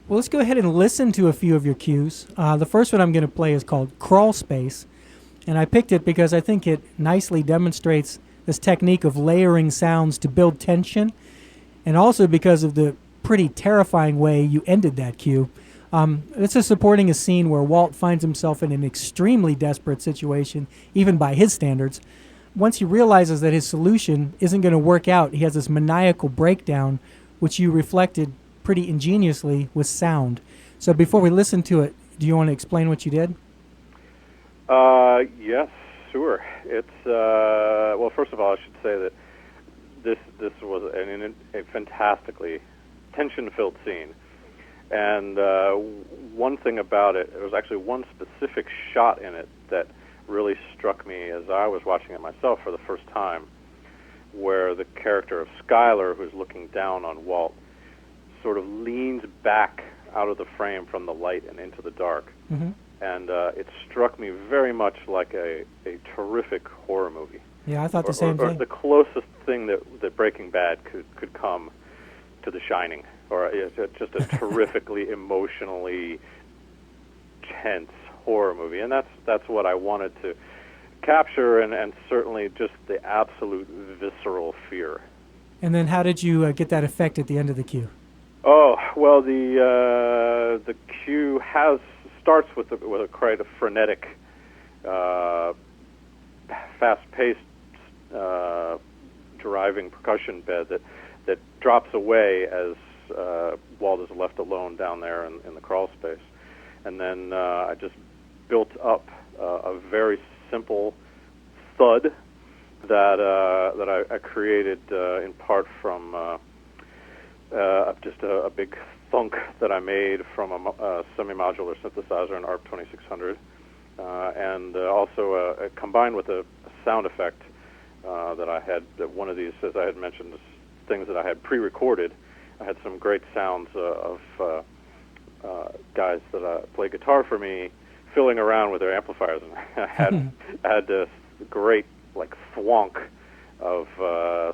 Well, let's go ahead and listen to a few of your cues. The first one I'm going to play is called Crawl Space, and I picked it because I think it nicely demonstrates this technique of layering sounds to build tension, and also because of the pretty terrifying way you ended that cue. This is supporting a scene where Walt finds himself in an extremely desperate situation, even by his standards. Once he realizes that his solution isn't going to work out, he has this maniacal breakdown, which you reflected pretty ingeniously with sound. So before we listen to it, do you want to explain what you did? Yes, sure. It's well. First of all, I should say that this was a fantastically tension-filled scene, and one thing about it, there was actually one specific shot in it that really struck me as I was watching it myself for the first time, where the character of Skylar, who's looking down on Walt, sort of leans back out of the frame from the light and into the dark. Mm-hmm. And it struck me very much like a terrific horror movie. Yeah, I thought the same or thing. the closest thing that Breaking Bad could come to The Shining, or just a terrifically emotionally tense horror movie. And that's what I wanted to capture, and certainly just the absolute visceral fear. And then how did you get that effect at the end of the cue? Oh, well, the cue starts with quite a frenetic, fast-paced, driving percussion bed that drops away as Walt is left alone down there in the crawl space, and then I just built up a very simple thud that I created in part from just a big thunk that I made from a semi-modular synthesizer, an ARP 2600, and also combined with a sound effect that I had. One of these, as I had mentioned, things that I had pre-recorded. I had some great sounds of guys that play guitar for me filling around with their amplifiers, and I had this great like thwonk of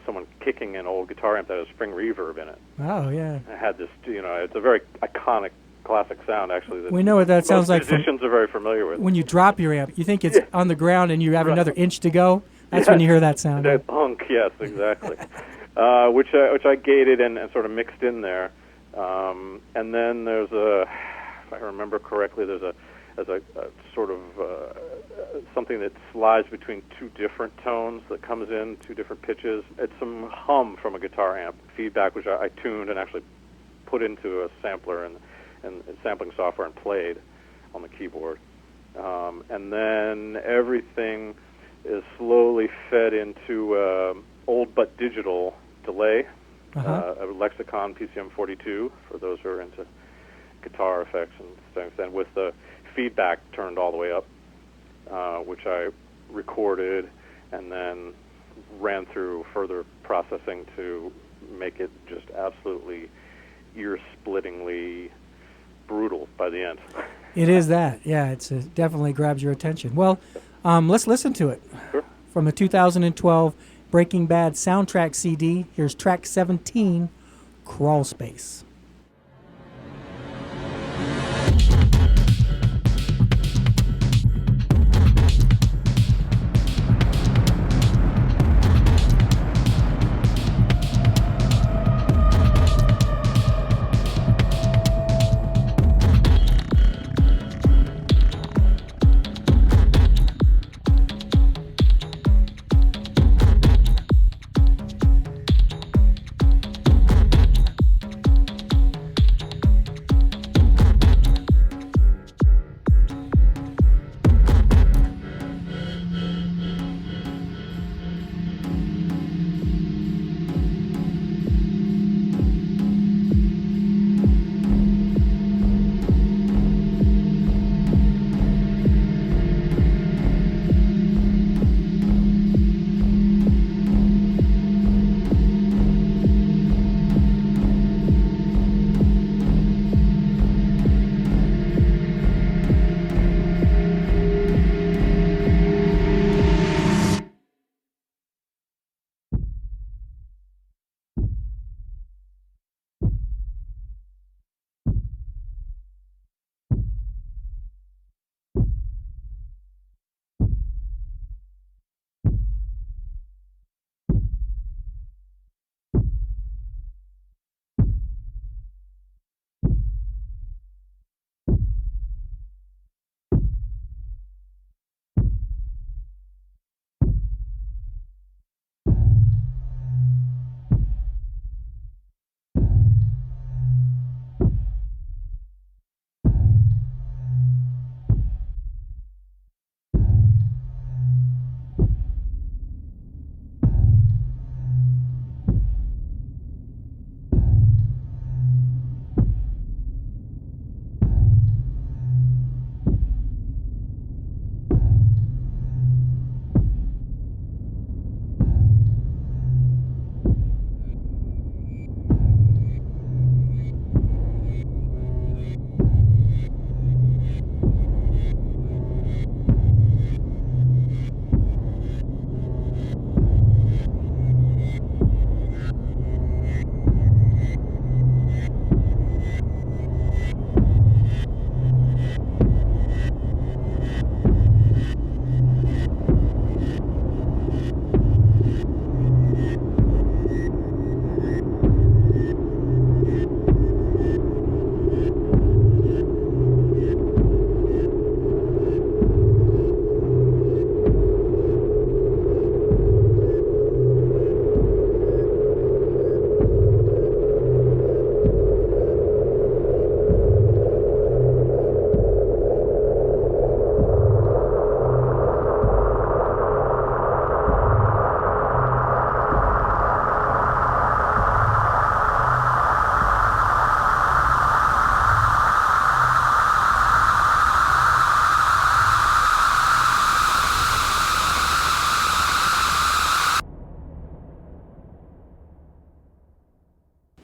someone kicking an old guitar amp that had a spring reverb in it. Oh, yeah. I had this, it's a very iconic, classic sound, actually. That we know what that sounds like. Musicians are very familiar with. When you drop your amp, you think it's on the ground and you have another inch to go. That's when you hear that sound. That thunk, yes, exactly. Which I gated and sort of mixed in there. And then there's if I remember correctly, there's a sort of something that slides between two different tones that comes in, two different pitches. It's some hum from a guitar amp feedback, which I tuned and actually put into a sampler and sampling software and played on the keyboard. And then everything is slowly fed into old but digital delay, a Lexicon PCM42 for those who are into guitar effects and things, and with the feedback turned all the way up, which I recorded and then ran through further processing to make it just absolutely ear-splittingly brutal by the end. It is that. Yeah, it definitely grabs your attention. Well, let's listen to it. Sure. From the 2012 Breaking Bad soundtrack CD, here's track 17, Crawl Space.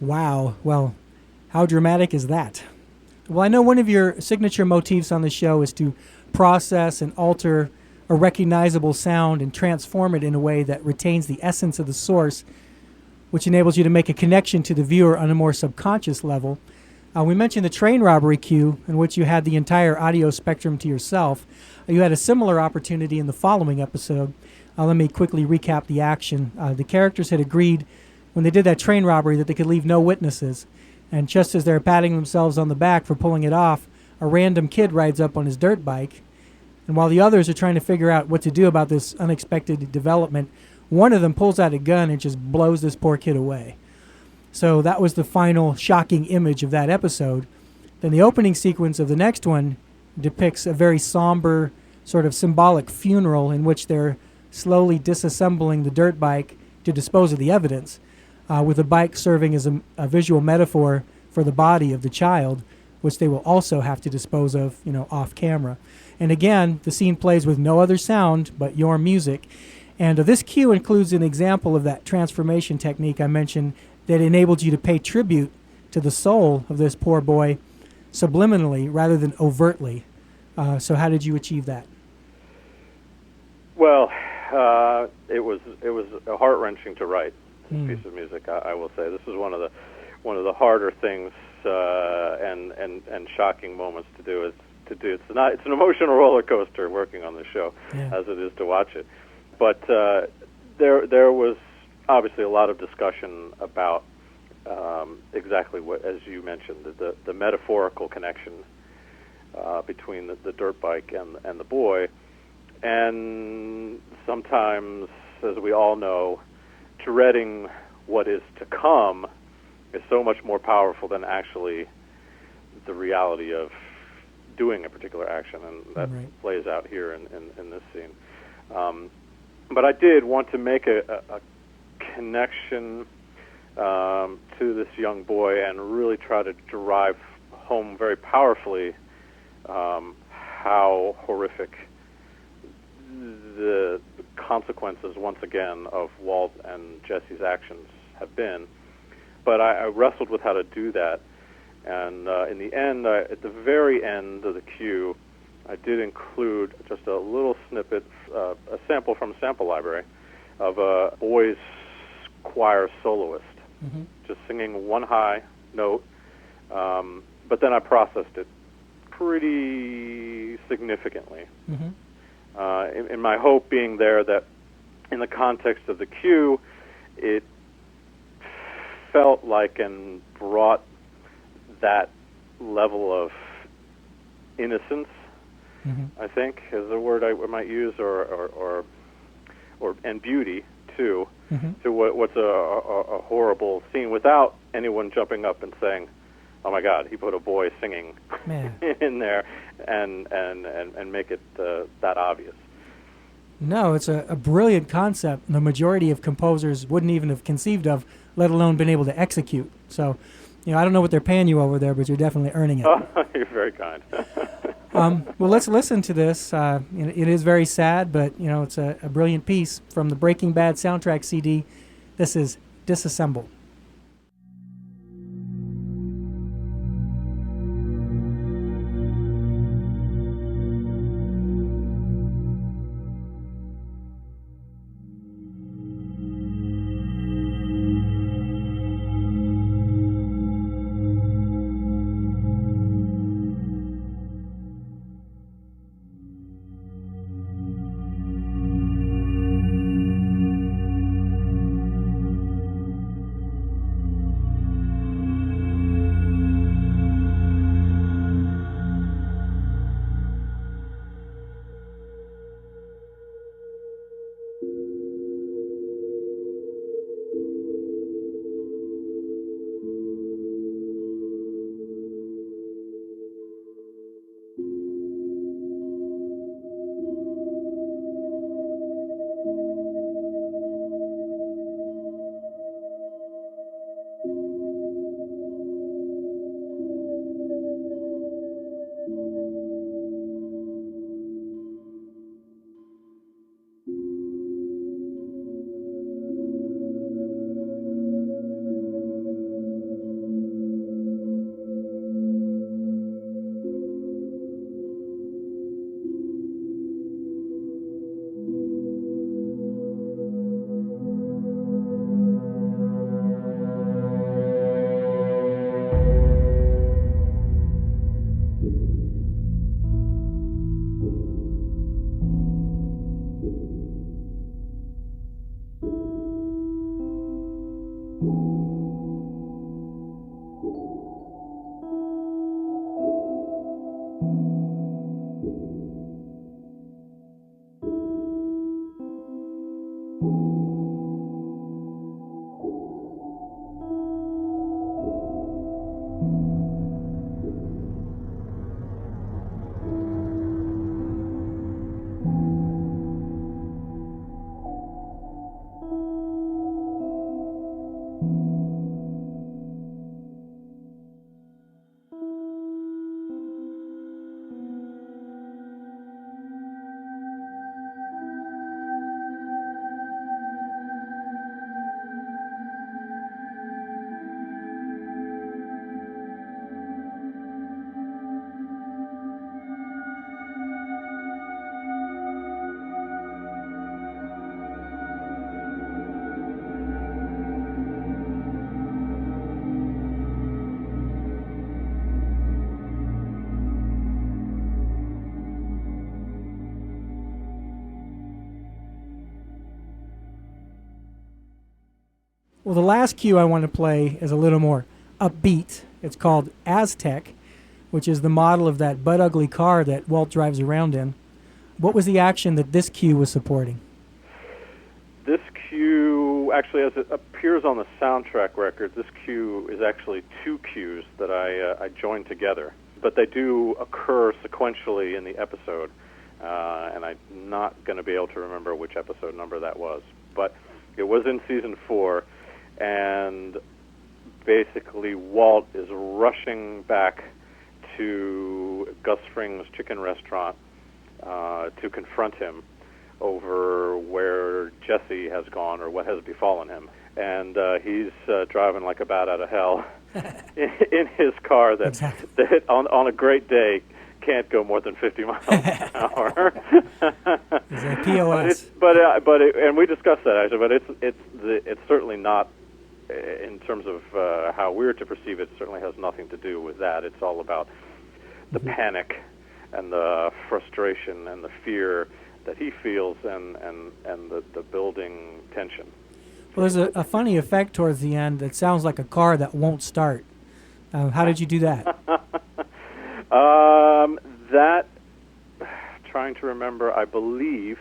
Wow. Well, how dramatic is that? Well, I know one of your signature motifs on the show is to process and alter a recognizable sound and transform it in a way that retains the essence of the source, which enables you to make a connection to the viewer on a more subconscious level. We mentioned the train robbery cue, in which you had the entire audio spectrum to yourself. You had a similar opportunity in the following episode. Let me quickly recap the action. The characters had agreed when they did that train robbery that they could leave no witnesses. And just as they're patting themselves on the back for pulling it off, a random kid rides up on his dirt bike. And while the others are trying to figure out what to do about this unexpected development, one of them pulls out a gun and just blows this poor kid away. So that was the final shocking image of that episode. Then the opening sequence of the next one depicts a very somber, sort of symbolic funeral in which they're slowly disassembling the dirt bike to dispose of the evidence, with the bike serving as a visual metaphor for the body of the child, which they will also have to dispose of, off camera. And again, the scene plays with no other sound but your music. And this cue includes an example of that transformation technique I mentioned that enabled you to pay tribute to the soul of this poor boy subliminally rather than overtly. So how did you achieve that? Well, it was heart-wrenching to write this piece of music. I will say this is one of the harder things and shocking moments to do. It's an emotional roller coaster working on the show, as it is to watch it. But there was obviously a lot of discussion about exactly what, as you mentioned, the metaphorical connection between the dirt bike and the boy. And sometimes, as we all know, dreading what is to come is so much more powerful than actually the reality of doing a particular action, and that plays out here in this scene. But I did want to make a connection to this young boy and really try to drive home very powerfully how horrific the consequences, once again, of Walt and Jesse's actions have been. But I wrestled with how to do that, and in the end, at the very end of the cue, I did include just a little snippet, a sample from a sample library of a boys' choir soloist, just singing one high note, but then I processed it pretty significantly. In my hope being there that in the context of the cue, it felt like and brought that level of innocence, I think, is the word I might use, or and beauty too, to what's a horrible scene, without anyone jumping up and saying, "Oh my God, he put a boy singing in there," and make it that obvious. No, it's a brilliant concept. The majority of composers wouldn't even have conceived of, let alone been able to execute. So, I don't know what they're paying you over there, but you're definitely earning it. Oh, you're very kind. Well, let's listen to this. It is very sad, but it's a brilliant piece from the Breaking Bad soundtrack CD. This is Disassemble. Well, the last cue I want to play is a little more upbeat. It's called Aztec, which is the model of that butt ugly car that Walt drives around in. What was the action that this cue was supporting? This cue, actually, as it appears on the soundtrack record, this cue is actually two cues that I joined together. But they do occur sequentially in the episode, and I'm not going to be able to remember which episode number that was. But it was in season 4, and basically Walt is rushing back to Gus Fring's chicken restaurant to confront him over where Jesse has gone or what has befallen him. And he's driving like a bat out of hell in his car that, exactly. that on a great day can't go more than 50 miles an hour. It's a POS. And we discussed that actually. But it's certainly not, in terms of how we're to perceive it. Certainly has nothing to do with that. It's all about the panic and the frustration and the fear that he feels and the building tension. Well, there's a funny effect towards the end that sounds like a car that won't start. How did you do that? That, trying to remember, I believe,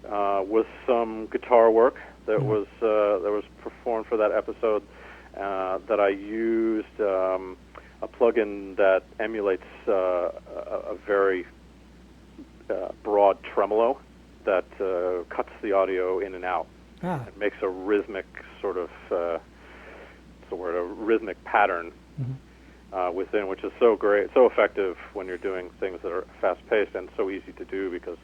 was some guitar work that was performed for that episode. That I used a plugin that emulates a very broad tremolo that cuts the audio in and out. It makes a rhythmic sort of, what's the word, a rhythmic pattern within, which is so great, so effective when you're doing things that are fast-paced and so easy to do because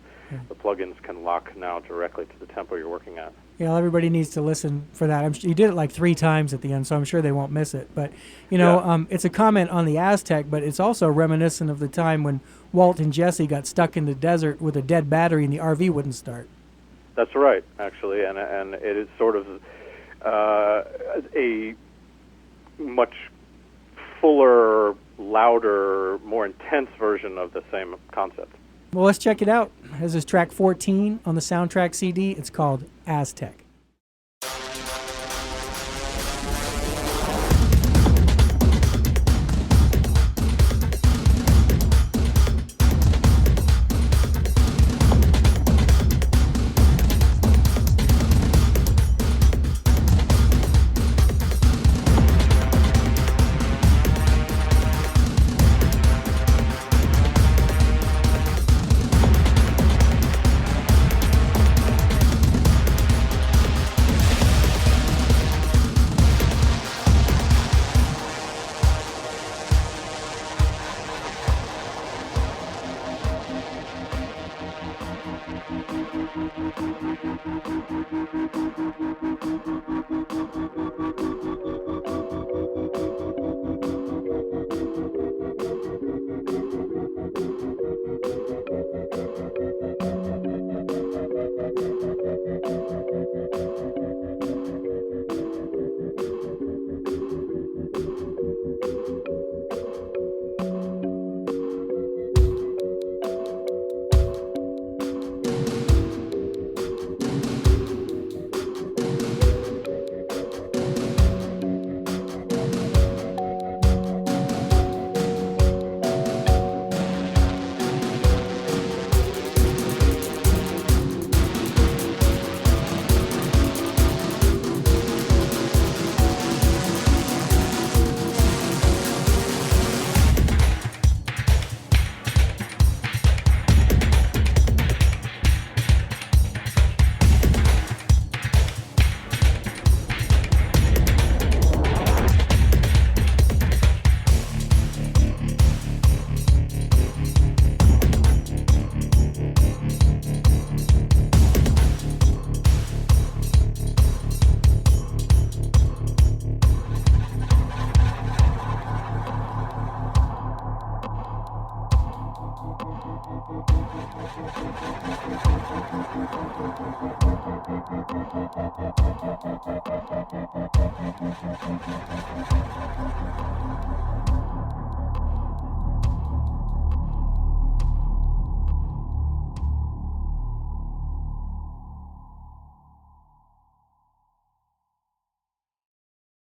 the plugins can lock now directly to the tempo you're working at. Yeah, everybody needs to listen for that. You did it like 3 times at the end, so I'm sure they won't miss it. But, it's a comment on the Aztec, but it's also reminiscent of the time when Walt and Jesse got stuck in the desert with a dead battery and the RV wouldn't start. That's right, actually, and it is sort of a much fuller, louder, more intense version of the same concept. Well, let's check it out. This is track 14 on the soundtrack CD. It's called Aztec.